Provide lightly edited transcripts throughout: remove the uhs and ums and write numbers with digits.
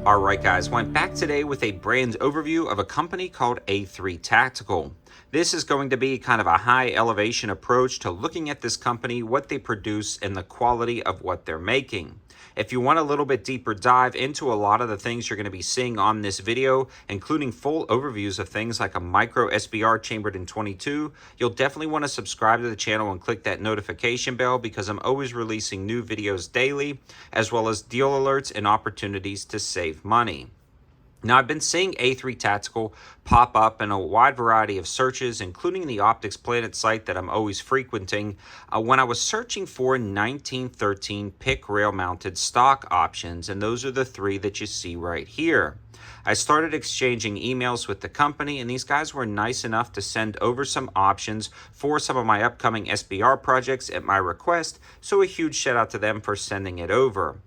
Alright guys, went back today with a brand overview of a company called A3 Tactical. This is going to be kind of a high elevation approach to looking at this company, what they produce, and the quality of what they're making. If you want a little bit deeper dive into a lot of the things you're going to be seeing on this video, including full overviews of things like a micro SBR chambered in 22, you'll definitely want to subscribe to the channel and click that notification bell because I'm always releasing new videos daily, as well as deal alerts and opportunities to save money. Now, I've been seeing A3 Tactical pop up in a wide variety of searches, including the Optics Planet site that I'm always frequenting, when I was searching for 1913 pick rail mounted stock options, and those are the three that you see right here. I started exchanging emails with the company, and these guys were nice enough to send over some options for some of my upcoming SBR projects at my request, so a huge shout out to them for sending it over.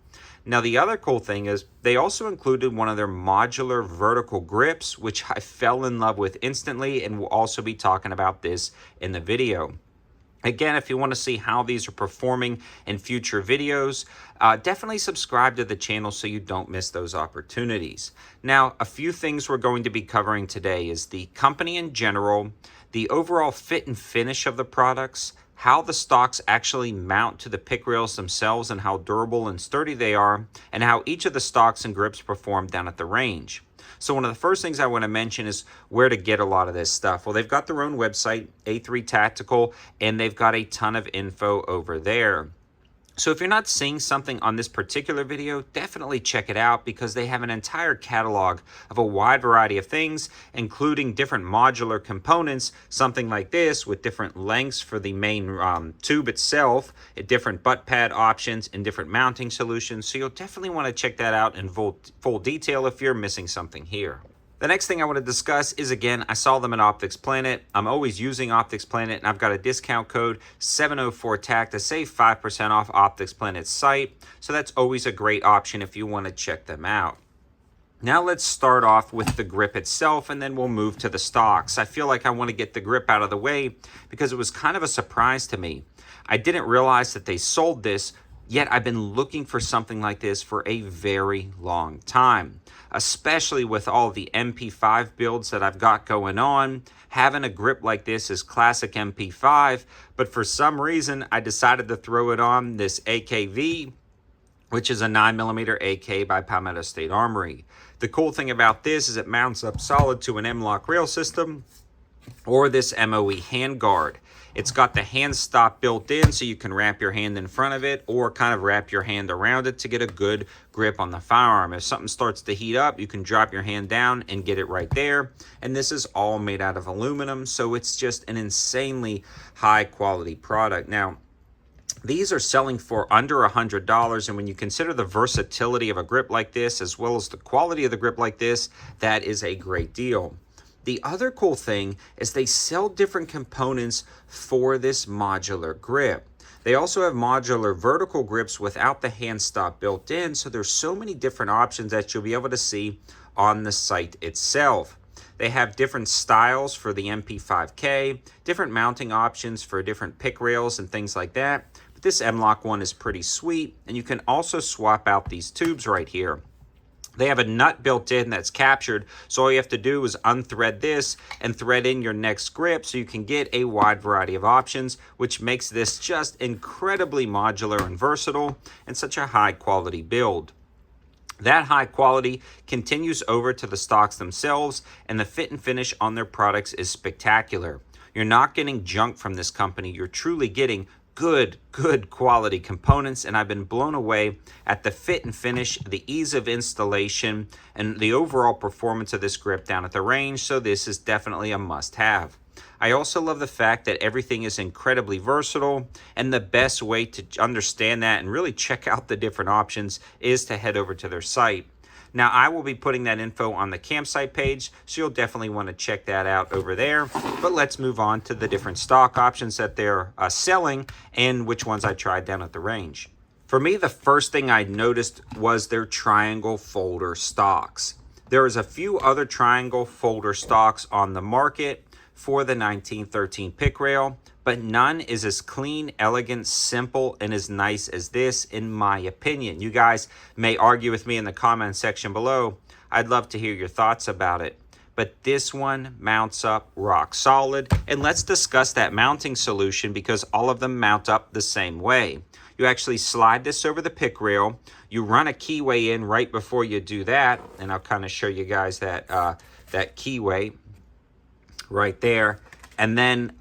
Now, the other cool thing is they also included one of their modular vertical grips, which I fell in love with instantly, and we'll also be talking about this in the video. Again, if you want to see how these are performing in future videos, definitely subscribe to the channel so you don't miss those opportunities. Now, a few things we're going to be covering today is the company in general, the overall fit and finish of the products, how the stocks actually mount to the pick rails themselves and how durable and sturdy they are, and how each of the stocks and grips perform down at the range. So one of the first things I want to mention is where to get a lot of this stuff. Well, they've got their own website, A3 Tactical, and they've got a ton of info over there. So if you're not seeing something on this particular video, definitely check it out because they have an entire catalog of a wide variety of things, including different modular components, something like this with different lengths for the main tube itself, different butt pad options, and different mounting solutions. So you'll definitely want to check that out in full detail if you're missing something here. The next thing I want to discuss is, again, I saw them at Optics Planet. I'm always using Optics Planet, and I've got a discount code 704TAC to save 5% off Optics Planet's site. So that's always a great option if you want to check them out. Now let's start off with the grip itself, and then we'll move to the stocks. I feel like I want to get the grip out of the way because it was kind of a surprise to me. I didn't realize that they sold this, yet I've been looking for something like this for a very long time, especially with all the MP5 builds that I've got going on. Having a grip like this is classic MP5, but for some reason I decided to throw it on this AKV, which is a 9mm AK by Palmetto State Armory. The cool thing about this is it mounts up solid to an M-LOK rail system or this MOE handguard. It's got the hand stop built in so you can wrap your hand in front of it or kind of wrap your hand around it to get a good grip on the firearm. If something starts to heat up, you can drop your hand down and get it right there. And this is all made out of aluminum, so it's just an insanely high quality product. Now, these are selling for under $100, and when you consider the versatility of a grip like this as well as the quality of the grip like this, that is a great deal. The other cool thing is they sell different components for this modular grip. They also have modular vertical grips without the hand stop built in, so there's so many different options that you'll be able to see on the site itself. They have different styles for the MP5K, different mounting options for different pick rails and things like that. But this M-LOK one is pretty sweet, and you can also swap out these tubes right here. They have a nut built in that's captured, so all you have to do is unthread this and thread in your next grip so you can get a wide variety of options, which makes this just incredibly modular and versatile and such a high quality build. That high quality continues over to the stocks themselves, and the fit and finish on their products is spectacular. You're not getting junk from this company, you're truly getting good quality components, and I've been blown away at the fit and finish, the ease of installation, and the overall performance of this grip down at the range, so this is definitely a must-have. I also love the fact that everything is incredibly versatile, and the best way to understand that and really check out the different options is to head over to their site. Now, I will be putting that info on the campsite page, so you'll definitely want to check that out over there. But let's move on to the different stock options that they're selling and which ones I tried down at the range. For me, the first thing I noticed was their triangle folder stocks. There is a few other triangle folder stocks on the market for the 1913 pick rail, but none is as clean, elegant, simple, and as nice as this, in my opinion. You guys may argue with me in the comment section below. I'd love to hear your thoughts about it. But this one mounts up rock solid. And let's discuss that mounting solution, because all of them mount up the same way. You actually slide this over the pick rail. You run a keyway in right before you do that. And I'll kind of show you guys that, that keyway right there. And then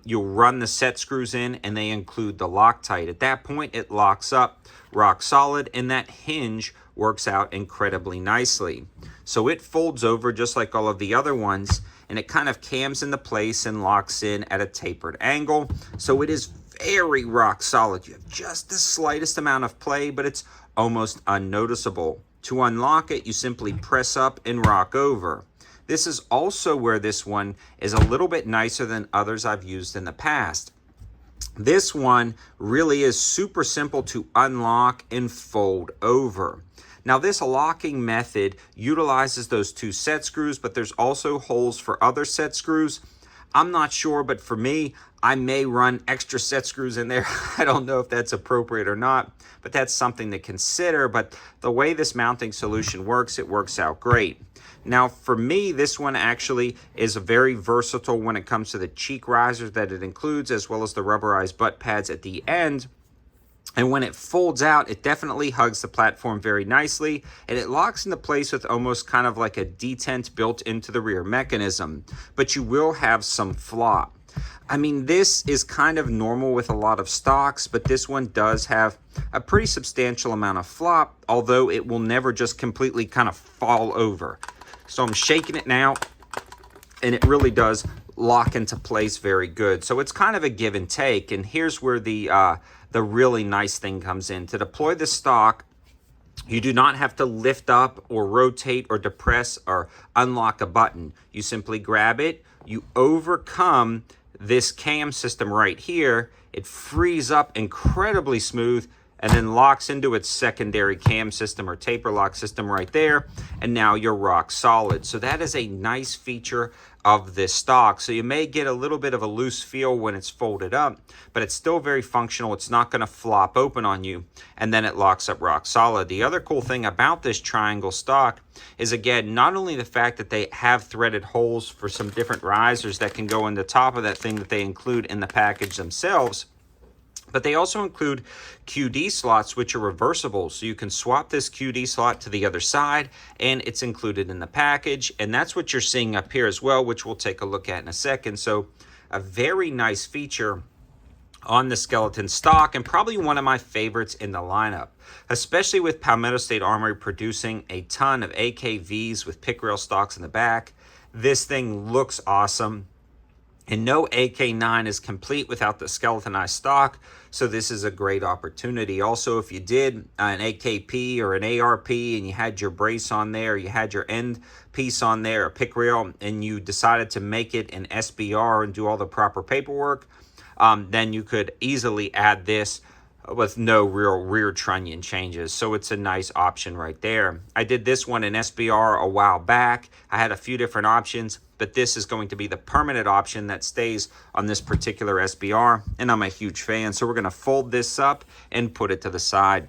you'll run the set screws in, and they include the Loctite. At that point, it locks up rock solid, and that hinge works out incredibly nicely. So it folds over just like all of the other ones, and it kind of cams into place and locks in at a tapered angle. So it is very rock solid. You have just the slightest amount of play, but it's almost unnoticeable. To unlock it, you simply press up and rock over. This is also where this one is a little bit nicer than others I've used in the past. This one really is super simple to unlock and fold over. Now, this locking method utilizes those two set screws, but there's also holes for other set screws. I'm not sure, but for me, I may run extra set screws in there. I don't know if that's appropriate or not, but that's something to consider. But the way this mounting solution works, it works out great. Now, for me, this one actually is very versatile when it comes to the cheek risers that it includes, as well as the rubberized butt pads at the end. And when it folds out, it definitely hugs the platform very nicely, and it locks into place with almost kind of like a detent built into the rear mechanism. But you will have some flop. I mean, this is kind of normal with a lot of stocks, but this one does have a pretty substantial amount of flop, although it will never just completely kind of fall over. So I'm shaking it now, and it really does lock into place very good. So it's kind of a give and take, and here's where the really nice thing comes in. To deploy the stock, you do not have to lift up or rotate or depress or unlock a button. You simply grab it, you overcome this cam system right here, it frees up incredibly smooth, and then locks into its secondary cam system or taper lock system right there, and now you're rock solid. So that is a nice feature of this stock. So you may get a little bit of a loose feel when it's folded up, but it's still very functional. It's not going to flop open on you, and then it locks up rock solid. The other cool thing about this triangle stock is, again, not only the fact that they have threaded holes for some different risers that can go in the top of that thing that they include in the package themselves, but they also include QD slots, which are reversible. So you can swap this QD slot to the other side, and it's included in the package. And that's what you're seeing up here as well, which we'll take a look at in a second. So a very nice feature on the skeleton stock, and probably one of my favorites in the lineup, especially with Palmetto State Armory producing a ton of AKVs with pick rail stocks in the back. This thing looks awesome. And no AK9 is complete without the skeletonized stock, so this is a great opportunity. Also, if you did an AKP or an ARP and you had your brace on there, you had your end piece on there, a pick rail, and you decided to make it an SBR and do all the proper paperwork, then you could easily add this with no real rear trunnion changes. So it's a nice option right there. I did this one in SBR a while back. I had a few different options, but this is going to be the permanent option that stays on this particular SBR, and I'm a huge fan. So we're going to fold this up and put it to the side.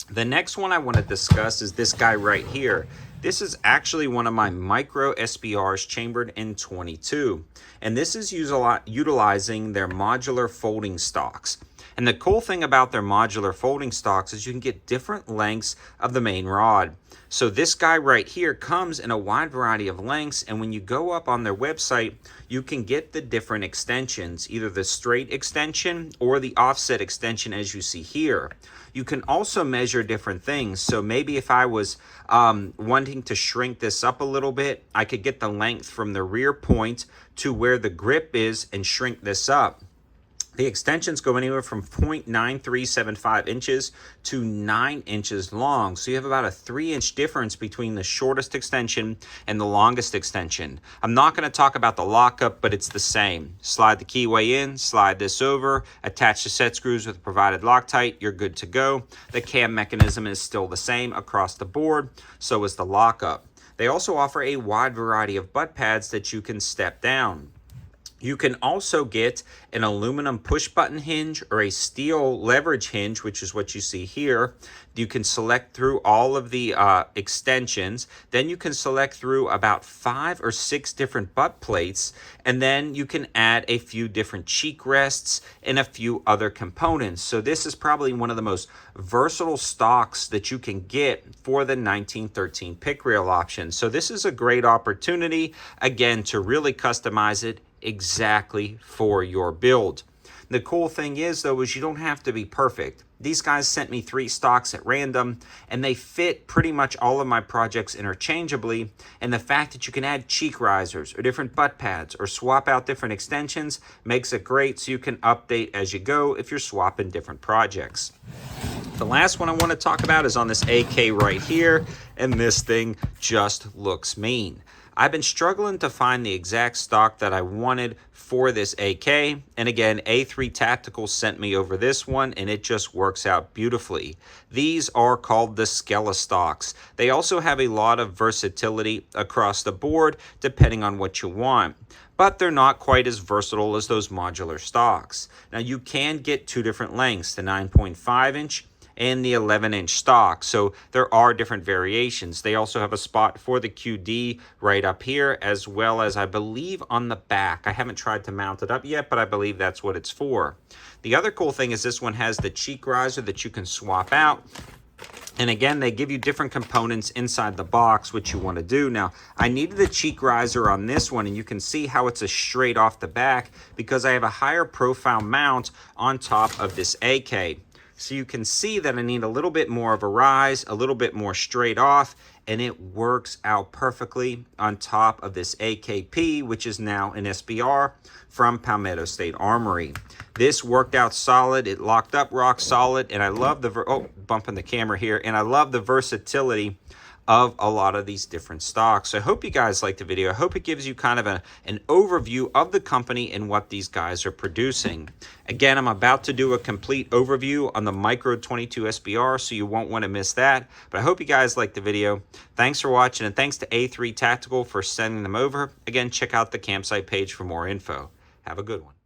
The next one I want to discuss is this guy right here. This is actually one of my micro SBRs chambered in 22, and this is utilizing their modular folding stocks. And the cool thing about their modular folding stocks is you can get different lengths of the main rod. So this guy right here comes in a wide variety of lengths, and when you go up on their website, you can get the different extensions, either the straight extension or the offset extension as you see here. You can also measure different things. So maybe if I was wanting to shrink this up a little bit, I could get the length from the rear point to where the grip is and shrink this up. The extensions go anywhere from 0.9375 inches to 9 inches long. So you have about a 3-inch difference between the shortest extension and the longest extension. I'm not going to talk about the lockup, but it's the same. Slide the keyway in, slide this over, attach the set screws with the provided Loctite, you're good to go. The cam mechanism is still the same across the board, so is the lockup. They also offer a wide variety of butt pads that you can step down. You can also get an aluminum push button hinge or a steel leverage hinge, which is what you see here. You can select through all of the extensions. Then you can select through about 5 or 6 different butt plates. And then you can add a few different cheek rests and a few other components. So this is probably one of the most versatile stocks that you can get for the 1913 pick rail option. So this is a great opportunity, again, to really customize it exactly for your build. The cool thing is, though, is you don't have to be perfect. These guys sent me 3 stocks at random, and they fit pretty much all of my projects interchangeably. And the fact that you can add cheek risers or different butt pads or swap out different extensions makes it great, so you can update as you go if you're swapping different projects. The last one I want to talk about is on this AK right here, and this thing just looks mean. I've been struggling to find the exact stock that I wanted for this AK, and again, A3 Tactical sent me over this one, and it just works out beautifully. These are called the Skele-stocks. They also have a lot of versatility across the board, depending on what you want, but they're not quite as versatile as those modular stocks. Now, you can get 2 different lengths, the 9.5 inch and the 11-inch stock. So there are different variations. They also have a spot for the QD right up here, as well as I believe on the back. I haven't tried to mount it up yet, but I believe that's what it's for. The other cool thing is this one has the cheek riser that you can swap out. And again, they give you different components inside the box, which you want to do. Now, I needed the cheek riser on this one, and you can see how it's a straight off the back because I have a higher profile mount on top of this AK. So you can see that I need a little bit more of a rise, a little bit more straight off, and it works out perfectly on top of this AKP, which is now an SBR from Palmetto State Armory. This worked out solid. It locked up rock solid, and I love the, bumping the camera here, and I love the versatility of a lot of these different stocks. So I hope you guys liked the video. I hope it gives you kind of an overview of the company and what these guys are producing. Again, I'm about to do a complete overview on the Micro 22 SBR, so you won't want to miss that. But I hope you guys liked the video. Thanks for watching, and thanks to A3 Tactical for sending them over. Again, check out the campsite page for more info. Have a good one.